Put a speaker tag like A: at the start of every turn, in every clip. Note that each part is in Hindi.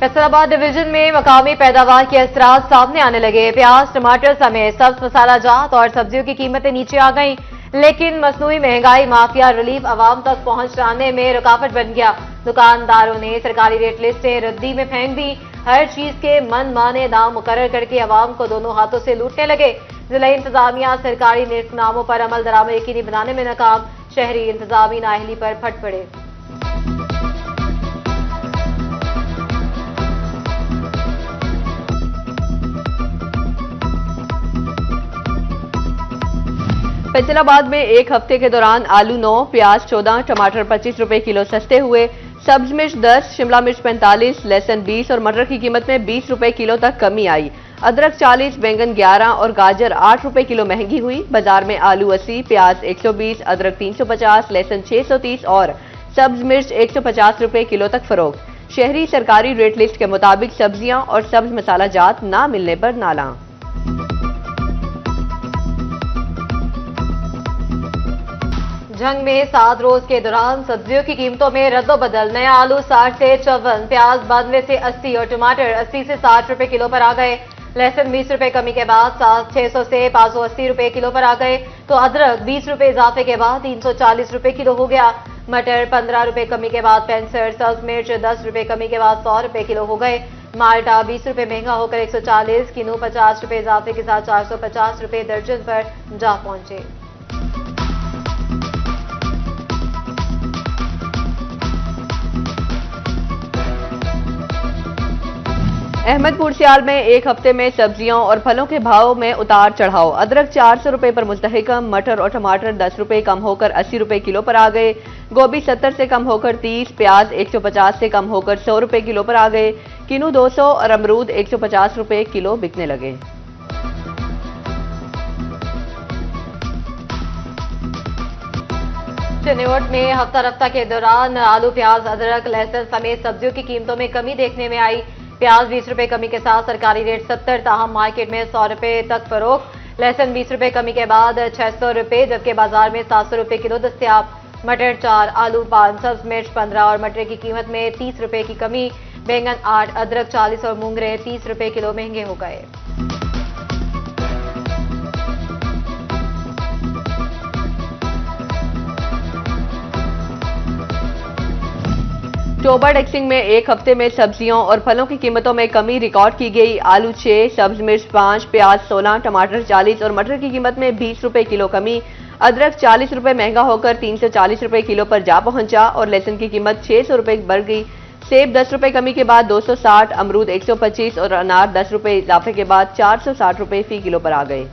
A: फैसलाबाद डिवीजन में मकामी पैदावार के असरात सामने आने लगे। प्याज, टमाटर समेत सब्ज मसाला जात और सब्जियों की कीमतें नीचे आ गईं, लेकिन मसनूई महंगाई माफिया रिलीफ आवाम तक पहुंचाने में रुकावट बन गया। दुकानदारों ने सरकारी रेट लिस्टें रद्दी में फेंक दी। हर चीज के मनमाने दाम मुकर्रर करके आवाम को दोनों हाथों से लूटने लगे। जिला इंतजामिया सरकारी निर्खनामों पर अमल दरामद यकीनी बनाने में नाकाम। शहरी इंतजामी नाअहली पर फट पड़े।
B: फैसलाबाद में एक हफ्ते के दौरान आलू 9, प्याज 14, टमाटर 25 रुपए किलो सस्ते हुए। सब्ज मिर्च 10, शिमला मिर्च 45, लहसुन 20 और मटर की कीमत में 20 रुपए किलो तक कमी आई। अदरक 40, बैंगन 11 और गाजर 8 रुपए किलो महंगी हुई। बाजार में आलू 80, प्याज 120, अदरक 350, लहसुन 630 और सब्ज मिर्च 150 रुपए किलो तक फरोख्त। शहरी सरकारी रेट लिस्ट के मुताबिक सब्जियां और सब्ज मसाला जात ना मिलने पर नाला।
A: जंग में 7 रोज के दौरान सब्जियों की कीमतों में रद्दोबदल। नया आलू 60 से 54, प्याज 92 से 80 और टमाटर 80 से 60 रुपए किलो पर आ गए। लहसुन 20 रुपए कमी के बाद 600 से 580 रुपए किलो पर आ गए, तो अदरक 20 रुपए इजाफे के बाद 340 रुपए किलो हो गया। मटर 15 रुपए कमी के बाद 65, सब्ज मिर्च 10 रुपए कमी के बाद 100 रुपए किलो हो गए। माल्टा 20 रुपए महंगा होकर 140, किनू 50 रुपए इजाफे के साथ 450 रुपए दर्जन पर जा पहुंचे।
B: अहमदपुर सियाल में एक हफ्ते में सब्जियों और फलों के भाव में उतार चढ़ाव। अदरक 400 रुपए पर मुस्तहकम, मटर और टमाटर 10 रुपए कम होकर 80 रुपए किलो पर आ गए। गोभी 70 से कम होकर 30, प्याज 150 से कम होकर 100 रुपए किलो पर आ गए। किनू 200 और अमरूद 150 रुपए किलो बिकने लगे।
A: चिन्नौट में हफ्ता रफ्ता के दौरान आलू, प्याज, अदरक, लहसुन समेत सब्जियों की कीमतों में कमी देखने में आई। प्याज 20 रुपए कमी के साथ सरकारी रेट 70, ताहम मार्केट में 100 रुपए तक फरोख्त। लहसुन 20 रुपए कमी के बाद 600 रुपए, जबकि बाजार में 700 रुपए किलो दस्तयाब। मटर 4, आलू 5, सब्ज मिर्च 15 और मटर की कीमत में 30 रुपए की कमी। बैंगन 8, अदरक 40 और मूंगरे 30 रुपए किलो महंगे हो गए।
B: टोबर डेक्सिंग में एक हफ्ते में सब्जियों और फलों की कीमतों में कमी रिकॉर्ड की गई। आलू 6, सब्ज मिर्च 5, प्याज 16, टमाटर 40 और मटर की कीमत में 20 रुपए किलो कमी। अदरक 40 रुपए महंगा होकर 340 रुपए किलो पर जा पहुंचा और लहसुन की कीमत 600 रुपए बढ़ गई। सेब 10 रुपए कमी के बाद 260, अमरूद 125 और अनार 10 रुपए इजाफे के बाद 460 रुपए फी किलो पर आ गए।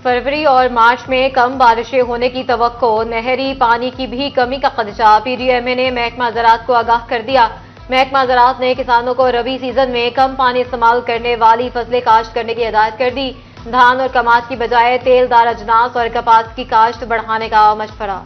A: फरवरी और मार्च में कम बारिशें होने की तवक्को। नहरी पानी की भी कमी का खदशा। पीडीएमए ने महकमा ज़राअत को आगाह कर दिया। महकमा ज़राअत ने किसानों को रबी सीजन में कम पानी इस्तेमाल करने वाली फसलें काश्त करने की हिदायत कर दी। धान और कमाद की बजाय तेलदार अजनास और कपास की काश्त बढ़ाने का मशवरा।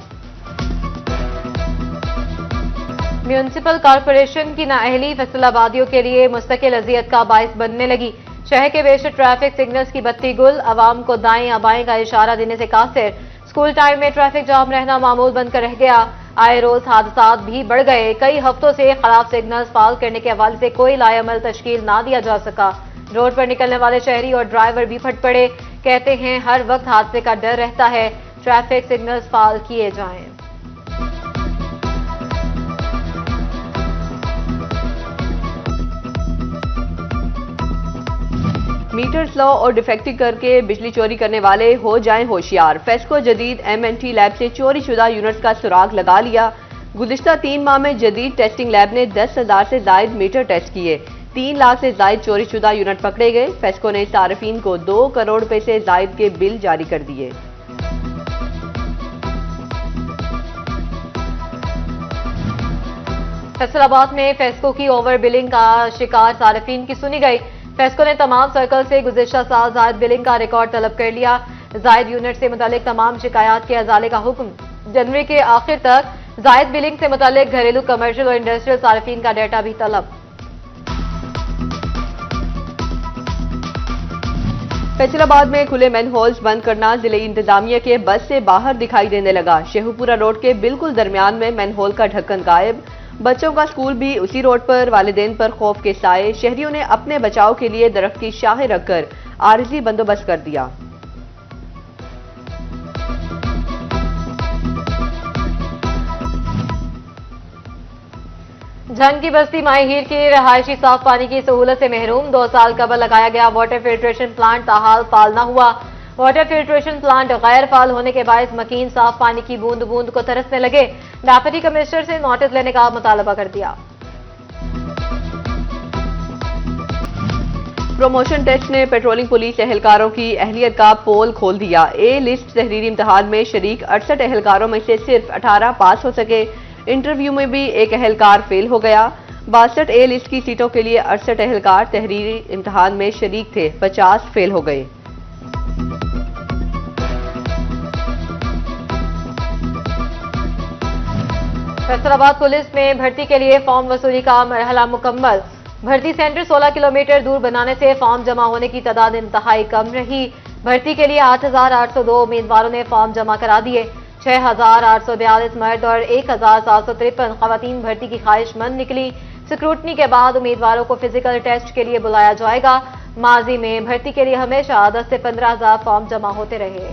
A: म्यूनिसिपल कॉरपोरेशन की नाअहली फैसलाबादियों के लिए मुस्तकिल अजियत का बाइस बनने लगी। शहर के बेशतर ट्रैफिक सिग्नल्स की बत्ती गुल, आवाम को दाएं या बाएं का इशारा देने से कासिर। स्कूल टाइम में ट्रैफिक जाम रहना मामूल बनकर रह गया। आए रोज हादसात भी बढ़ गए। कई हफ्तों से खराब सिग्नल्स फाल करने के हवाले से कोई लाएमल तश्कील ना दिया जा सका। रोड पर निकलने वाले शहरी और ड्राइवर भी फट पड़े। कहते हैं हर वक्त हादसे का डर रहता है, ट्रैफिक सिग्नल्स फाल किए जाएं।
B: मीटर स्लो और डिफेक्टिव करके बिजली चोरी करने वाले हो जाएं होशियार। फेस्को जदीद एमएनटी लैब से चोरी शुदा यूनिट्स का सुराग लगा लिया। गुज़िश्ता 3 माह में जदीद टेस्टिंग लैब ने 10,000 से जायद मीटर टेस्ट किए। 3 लाख से जायद चोरी शुदा यूनिट पकड़े गए। फेस्को ने सार्फिन को 2 करोड़ रुपए से जायद के बिल जारी कर दिए।
A: फैसलाबाद में फेस्को की ओवर बिलिंग का शिकार सार्फिन की सुनी गई। फेस्को ने तमाम सर्कल से गुज़िश्ता साल जायद बिलिंग का रिकॉर्ड तलब कर लिया। जायद यूनिट से मुतालिक तमाम शिकायत के अजाले का हुक्म। जनवरी के आखिर तक जायद बिलिंग से मुतालिक घरेलू, कमर्शियल और इंडस्ट्रियल सार्फिन का डाटा भी तलब।
B: फैसलाबाद में खुले मैनहोल्स बंद करना जिले इंतजामिया के बस से बाहर दिखाई देने लगा। शेखुपुरा रोड के बिल्कुल दरमियान में मैनहोल का ढक्कन गायब। बच्चों का स्कूल भी उसी रोड पर, वालिदैन पर खौफ के साए। शहरियों ने अपने बचाव के लिए दरख्त की शाखें रखकर आरजी बंदोबस्त कर दिया।
A: झंग की बस्ती माहीर की रहायशी साफ पानी की सहूलत से महरूम। 2 साल कबल लगाया गया वाटर फिल्ट्रेशन प्लांट ताहाल फाल न हुआ। वाटर फिल्ट्रेशन प्लांट गैर फाल होने के बायस मकीन साफ पानी की बूंद बूंद को तरसने लगे। डेप्यूटी कमिश्नर से नोटिस लेने का मुतालबा कर दिया।
B: प्रमोशन टेस्ट ने पेट्रोलिंग पुलिस एहलकारों की अहलियत का पोल खोल दिया। ए लिस्ट तहरीरी इम्तिहान में शरीक 68 एहलकारों में से सिर्फ 18 पास हो सके। इंटरव्यू में भी एक एहलकार फेल हो गया। 62 ए लिस्ट की सीटों के लिए 68 एहलकार तहरीरी इम्तिहान में शरीक थे, 50 फेल हो गए।
A: फैसलाबाद पुलिस में भर्ती के लिए फॉर्म वसूली का मरहला मुकम्मल। भर्ती सेंटर 16 किलोमीटर दूर बनाने से फॉर्म जमा होने की तादाद इंतहाई कम रही। भर्ती के लिए 8,802 उम्मीदवारों ने फॉर्म जमा करा दिए। 6,842 मर्द और 1,753 खवातीन भर्ती की ख्वाहिशमंद निकली। स्क्रूटनी के बाद उम्मीदवारों को फिजिकल टेस्ट के लिए बुलाया जाएगा। माजी में भर्ती के लिए हमेशा 10 से 15,000 फॉर्म जमा होते रहे।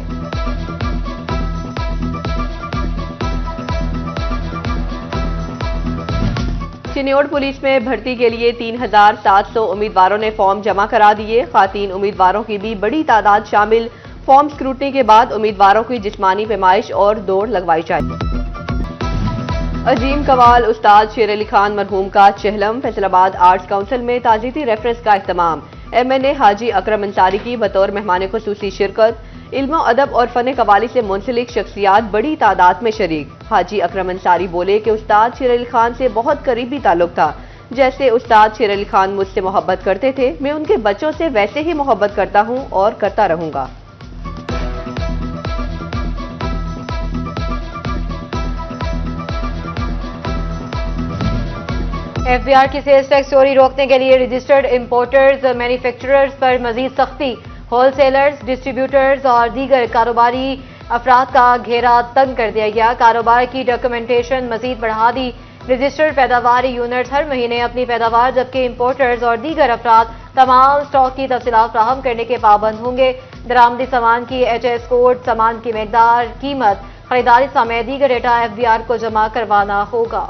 B: चिन्योड पुलिस में भर्ती के लिए 3,700 उम्मीदवारों ने फॉर्म जमा करा दिए। खातीन उम्मीदवारों की भी बड़ी तादाद शामिल। फॉर्म स्क्रूटनी के बाद उम्मीदवारों की जिस्मानी पैमाइश और दौड़ लगवाई जाएगी। अजीम कवाल उस्ताद शेर अली खान मरहूम का चहलम। फैसलाबाद आर्ट्स काउंसिल में ताजीती रेफरेंस का इख्तिमाम। MNA हाजी अकरम अंसारी की बतौर मेहमान खुसूसी शिरकत। इल्म अदब और फन कवाली से मुंसलिक शख्सियात बड़ी तादाद में शरीक। हाजी अकरम अंसारी बोले कि उस्ताद शेर अली खान से बहुत करीबी ताल्लुक था। जैसे उस्ताद शेर अली खान मुझसे मोहब्बत करते थे, मैं उनके बच्चों से वैसे ही मोहब्बत करता हूं और करता रहूंगा।
A: FBR की सेल्स टैक्स चोरी रोकने के लिए रजिस्टर्ड इंपोर्टर्स मैन्युफैक्चरर्स पर मजीद सख्ती। होलसेलर्स, डिस्ट्रीब्यूटर्स और दीगर कारोबारी अफराद का घेरा तंग कर दिया गया। कारोबार की डॉक्यूमेंटेशन मजीद बढ़ा दी। रजिस्टर्ड पैदावार यूनिट्स हर महीने अपनी पैदावार, जबकि इंपोर्टर्स और दीगर अफराद तमाम स्टॉक की तफसीलात फ्राहम करने के पाबंद होंगे। दरामदी सामान की HS कोड, सामान की मकदार, कीमत, खरीदारी समेत दीगर डेटा FBR को जमा करवाना होगा।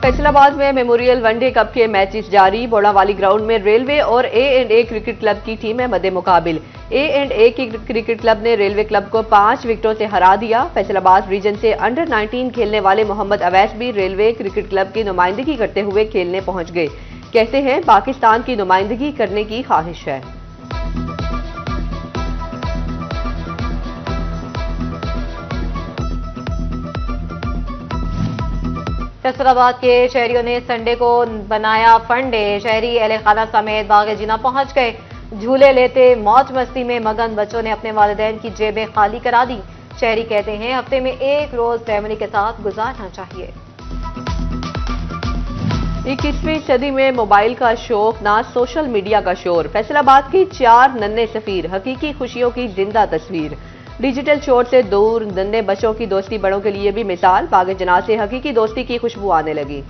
B: फैसलाबाद में मेमोरियल वनडे कप के मैचेस जारी। बोड़ावाली ग्राउंड में रेलवे और A&A क्रिकेट क्लब की टीमें मद्दे मुकाबिल। A&A की क्रिकेट क्लब ने रेलवे क्लब को 5 विकेटों से हरा दिया। फैसलाबाद रीजन से अंडर 19 खेलने वाले मोहम्मद अवैस भी रेलवे क्रिकेट क्लब की नुमाइंदगी करते हुए खेलने पहुंच गए। कहते हैं पाकिस्तान की नुमाइंदगी करने की ख्वाहिश है।
A: फैसलाबाद के शहरियों ने संडे को बनाया फन डे। शहरी अहले खाना समेत बाग़े जीना पहुंच गए। झूले लेते मौज मस्ती में मगन बच्चों ने अपने वालिदैन की जेबें खाली करा दी। शहरी कहते हैं हफ्ते में एक रोज फैमिली के साथ गुजारना चाहिए।
B: 21वीं सदी में मोबाइल का शौक ना सोशल मीडिया का शोर। फैसलाबाद की 4 नन्हे सफीर, हकीकी खुशियों की जिंदा तस्वीर। डिजिटल शोर से दूर नन्हे बच्चों की दोस्ती बड़ों के लिए भी मिसाल। बाग़े जना से हकीकी दोस्ती की खुशबू आने लगी।